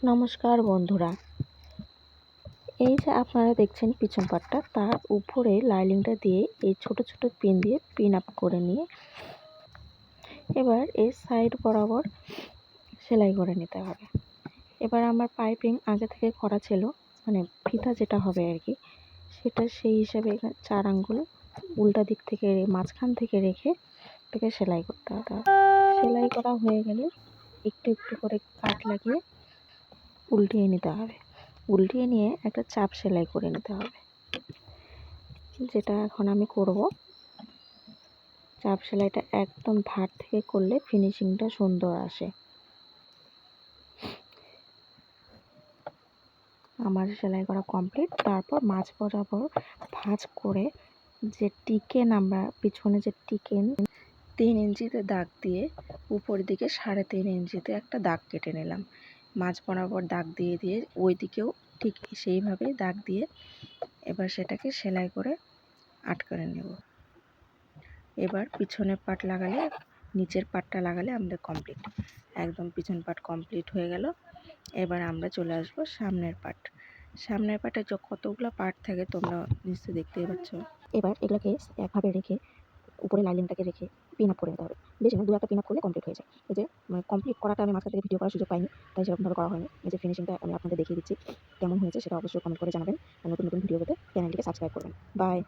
নমস্কার বন্ধুরা, এই যে আপনারা দেখছেন পিছন পাটটা, তার উপরে লাইনিংটা দিয়ে এই ছোট ছোট পিন দিয়ে পিন আপ করে নিয়ে এবার এই সাইড বরাবর সেলাই করে নিতে হবে। এবার আমার পাইপিং আগে থেকে করা ছিল, মানে ফিতা যেটা হবে আর কি, সেটা সেই হিসাবে 4 আঙ্গুল উল্টা দিক থেকে মাঝখান থেকে রেখে এটাকে সেলাই করতে হবে। সেলাই করা হয়ে গেলে একটু একটু করে কাট লাগিয়ে উল্টিয়ে নিতে হবে। উল্টিয়ে নিয়ে একটা চাপ সেলাই করে নিতে হবে, যেটা এখন আমি করব। চাপ সেলাইটা একদম ধার থেকে করলে ফিনিশিংটা সুন্দর আসে। আমার সেলাই করা কমপ্লিট। তারপর মাঝ বরাবর ভাঁজ করে যে টিকেন, আমরা পিছনে যে টিকেন 3 ইঞ্চিতে দাগ দিয়ে উপর দিকে 3.5 ইঞ্চিতে একটা দাগ কেটে নিলাম। মাঝ বরাবর দাগ দিয়ে দিয়ে ওই দিকেও ঠিক সেইভাবেই দাগ দিয়ে এবার সেটাকে সেলাই করে আটকে নেব। এবার পিছনের পাট লাগালে, নিচের পাটটা লাগালে আমাদের কমপ্লিট। একদম পিছন পাট কমপ্লিট হয়ে গেল। এবার আমরা চলে আসবো সামনের পাট। সামনের পাটে কতগুলো পাট থাকে তোমরা নিশ্চয়ই দেখতেই পাচ্ছ। এবার এগুলোকে একভাবে রেখে উপরে লাইনিংটাকে রেখে পিন আপ করে নিতে হবে। বেশি না, 2-1 পিন আপ করলে কমপ্লিট হয়ে যায়। এই যে কমপ্লিট করাটা আমি মাঝখান থেকে ভিডিও করার সুযোগ পাইনি, তাই সেরকমভাবে করা হয়নি। এই যে ফিনিশিংটা আমি আপনাদের দেখিয়ে দিচ্ছি, কেমন হয়েছে সেটা অবশ্যই কমেন্ট করে জানাবেন। আর নতুন নতুন ভিডিও পেতে চ্যানেলটিকে সাবস্ক্রাইব করবেন। বাই।